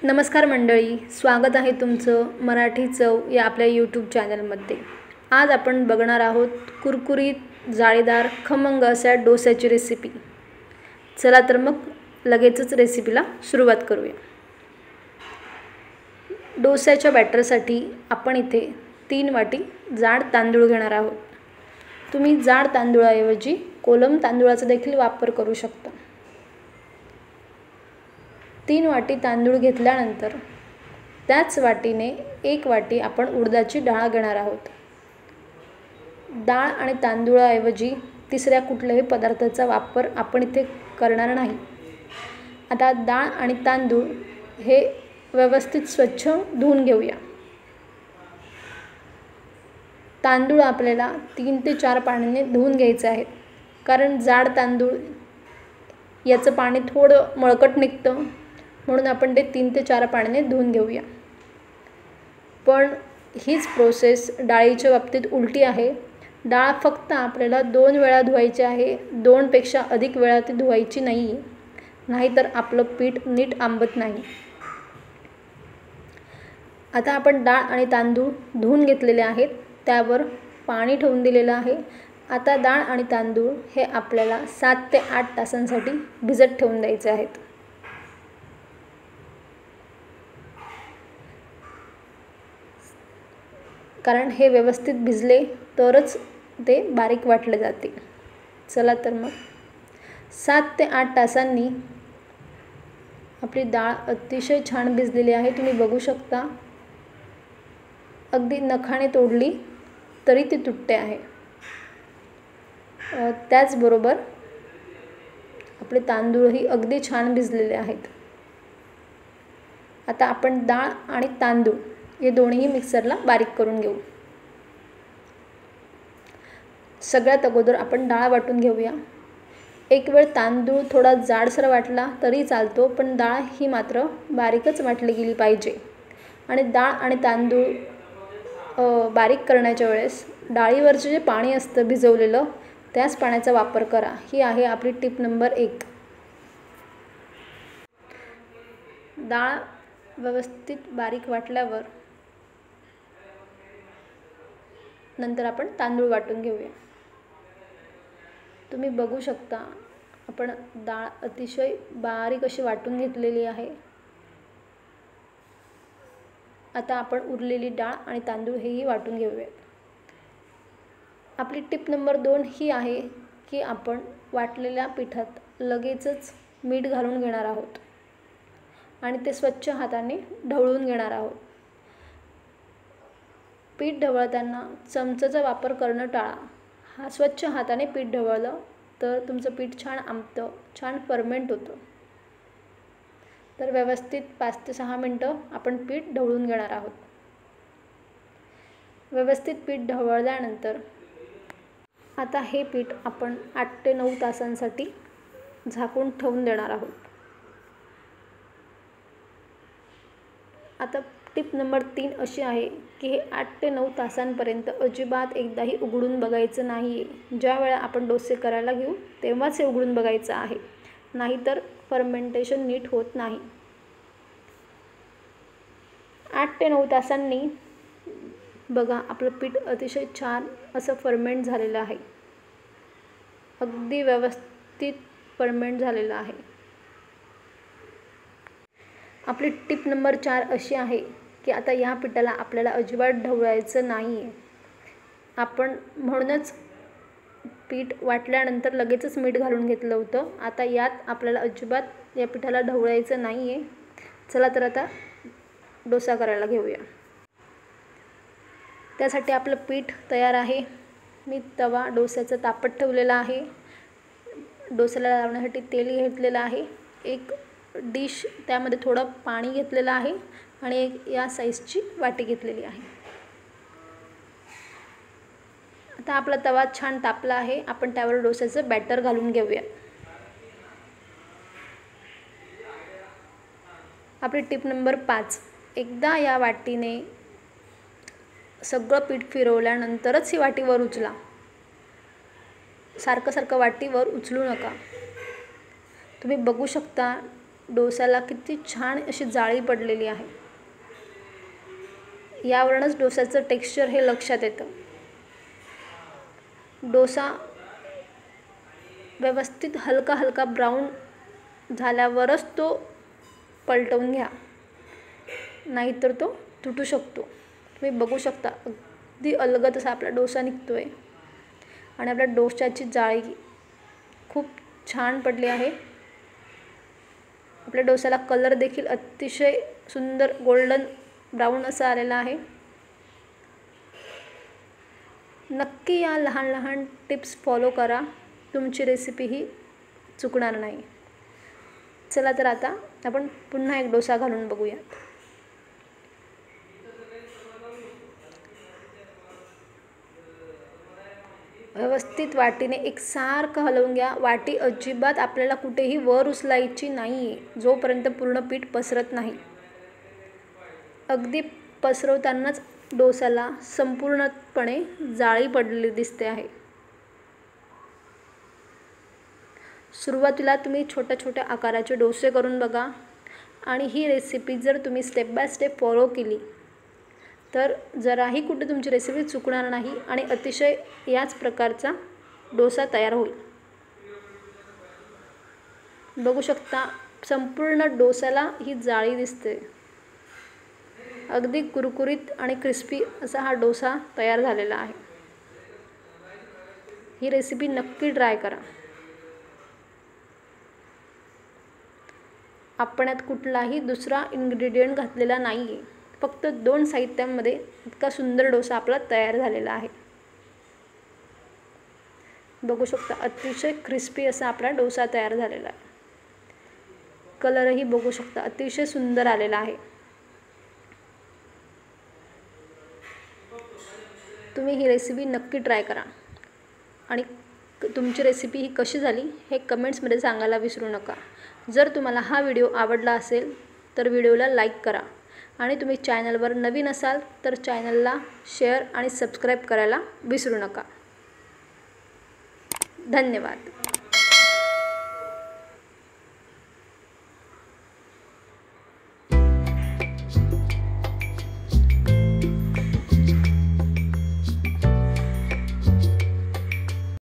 नमस्कार मंडळी, स्वागत आहे तुमचं मराठी चव या आपल्या यूट्यूब चॅनलमध्ये। आज आपण बघणार आहोत कुरकुरीत जाळीदार खमंग अशा डोस्याची रेसिपी। चला तर मग लगेचच रेसिपीला सुरुवात करूया। डोस्याच्या बॅटरसाठी आपण इथे 3 वाटी जाड तांदूळ घेणार आहोत। तुम्ही जाड तांदूळाऐवजी कोलम तांदूळाचा देखील वापर करू शकता। 3 वाटी तांदूळ घेतल्यानंतर त्याच वाटीने 1 वाटी आपण उडदाची डाळ घेणार आहोत। डाळ आणि तांदूळाऐवजी तिसऱ्या कुठल्याही पदार्थाचा वापर आपण इथे करणार नाही। आता डाळ आणि तांदूळ हे व्यवस्थित स्वच्छ धुवून घेऊया। तांदूळ आपल्याला 3 ते 4 पाण्याने धुवून घ्यायचे आहेत, कारण जाड तांदूळ याचं पाणी थोडं मळकट निघतं, म्हणून आपण ते 3 ते 4 पाण्याने धुवून घेऊया। पण हीच प्रोसेस डाळीच्या बाबतीत उलटी आहे। डाळ फक्त आपल्याला 2 वेळा धुवायची आहे, 2 पेक्षा अधिक वेळा ती धुवायची नाही, नाहीतर आपलं पीठ नीट आंबत नाही। आता आपण डाळ आणि तांदूळ धुवून घेतलेले आहेत, त्यावर पाणी ठेवून दिलेलं आहे। आता डाळ आणि तांदूळ हे आपल्याला 7 ते 8 तासांसाठी भिजत ठेवून द्यायचे आहेत। कारण हे व्यवस्थित भिजले तरच ते बारीक वाटले जाते। चला तर मग 7 ते 8 तासांनी आपली डाळ अतिशय छान भिजलेली आहे। तुम्ही बघू शकता, अगदी नखाने तोडली तरी ती तुटते आहे। त्याचबरोबर आपले तांदूळही अगदी छान भिजलेले आहेत। आता आपण डाळ आणि तांदूळ हे दोन्ही मिक्सरला बारीक करून घेऊ। सगळ्यात अगोदर आपण डाळ वाटून घेऊया। एक वेळ तांदूळ थोडा जाडसर वाटला तरी चालतो, पण डाळ ही मात्र बारीकच वाटली गेली पाहिजे। आणि डाळ आणि तांदूळ बारीक करण्याच्या वेळेस डाळीवरचे जे पाणी असतं भिजवलेलं, त्याच पाण्याचा वापर करा। ही आहे आपली टिप नंबर 1। डाळ व्यवस्थित बारीक वाटल्यावर नंतर आपण तांदूळ वाटून घेऊया। तुम्ही बघू शकता, आपण डाळ अतिशय बारीक अशी वाटून घेतलेली आहे। आता आपण उरलेली डाळ आणि तांदूळ हेही वाटून घेऊयात। आपली टिप नंबर 2 ही आहे की आपण वाटलेल्या पिठात लगेचच मीठ घालून घेणार आहोत आणि ते स्वच्छ हाताने ढवळून घेणार आहोत। पीठ ढवळताना चमच्याचा वापर करणं टाळा। स्वच्छ हाताने पीठ ढवळलं तर तुमचं पीठ छान आंबतं, छान फर्मेंट होतं। तर व्यवस्थित 5 ते 6 मिनिटं आपण पीठ ढवळून घेणार आहोत। व्यवस्थित पीठ ढवळल्यानंतर आता हे पीठ आपण 8 ते 9 तासांसाठी झाकून ठेवून देणार आहोत। आता टिप नंबर 3 अशी आहे की हे 8 ते 9 तासांपर्यंत अजिबात एकदाही उघडून बघायचं नाही आहे। ज्या वेळा आपण डोसे करायला घेऊ तेव्हाच हे उघडून बघायचं आहे, नाहीतर फर्मेंटेशन नीट होत नाही। 8 ते 9 तासांनी बघा, आपलं पीठ अतिशय छान असं फर्मेंट झालेलं आहे, अगदी व्यवस्थित फर्मेंट झालेलं आहे। आपली टिप नंबर 4 अशी आहे की आता या पिठाला आपल्याला अजिबात ढवळायचं नाही आहे। आपण म्हणूनच पीठ वाटल्यानंतर लगेचच मीठ घालून घेतलं होतं। आता यात आपल्याला अजिबात या पिठाला ढवळायचं नाही आहे। चला तर आता डोसा करायला घेऊया। त्यासाठी आपलं पीठ तयार आहे। मी तवा डोस्याचा तापत ठेवलेला आहे। डोस्याला लावण्यासाठी तेल घेतलेलं आहे। एक डिश, त्यामध्ये थोडं पाणी घेतलेलं आहे आणि एक या साईजची वाटी घेतलेली आहे। आता आपला तवा छान तापला आहे, आपण त्यावर डोस्याचं बॅटर घालून घेऊया। आपली टिप नंबर 5, एकदा या वाटीने सगळं पीठ फिरवल्यानंतरच ही वाटी वर उचला। सारखं सारखं वाटी वर उचलू नका। तुम्ही बघू शकता डोसाला किती छान अशी जाळी पडलेली आहे. यावरूनच डोसाचं टेक्स्चर हे लक्षात येतं. डोसा व्यवस्थित हलका हलका ब्राऊन झाल्यावरच तो पलटवून घ्या, नाहीतर तो तुटू शकतो. तुम्ही बघू शकता अगदी अलगद असा आपला डोसा निघतो आहे आणि आपल्या डोशाची जाळी खूप छान पडली आहे. आपल्या डोस्याला कलर देखील अतिशय सुंदर गोल्डन ब्राऊन असा आलेला आहे. नक्की या लहान लहान टिप्स फॉलो करा, तुमची रेसिपी ही चुकणार नाही. चला तर आता आपण पुन्हा एक डोसा घालून बघूयात. व्यवस्थित वाटीने एकसारखं हलवून घ्या. वाटी अजिबात आपल्याला कुठेही वर उचलायची नाही आहे, जोपर्यंत पूर्ण पीठ पसरत नाही. अगदी पसरवतानाच डोसाला संपूर्णपणे जाळी पडलेली दिसते आहे. सुरुवातीला तुम्ही छोट्या छोट्या आकाराचे डोसे करून बघा आणि ही रेसिपी जर तुम्ही स्टेप बाय स्टेप फॉलो केली तर जराही कुठे तुमची रेसिपी चुकणार नाही आणि अतिशय याच प्रकारचा डोसा तयार होईल. बघू शकता संपूर्ण डोसाला ही जाळी दिसते. अगदी कुरकुरीत आणि क्रिस्पी असा हा डोसा तयार झालेला आहे. ही रेसिपी नक्की ट्राय करा. आपण यात कुठलाही दुसरा इन्ग्रेडियंट घातलेला नाही आहे, फक्त 2 साहित्यांमध्ये इतका सुंदर डोसा आपला तयार झालेला आहे. बघू शकता अतिशय क्रिस्पी असा आपला डोसा तयार झालेला आहे. कलरही बघू शकता अतिशय सुंदर आलेला आहे. तुम्ही ही रेसिपी नक्की ट्राय करा आणि तुमची रेसिपी ही कशी झाली हे कमेंट्समध्ये सांगायला विसरू नका. जर तुम्हाला हा व्हिडिओ आवडला असेल तर व्हिडिओला लाईक करा आणि तुम्ही चॅनलवर नवीन असाल तर चॅनलला शेअर आणि सबस्क्राईब करायला विसरू नका. धन्यवाद.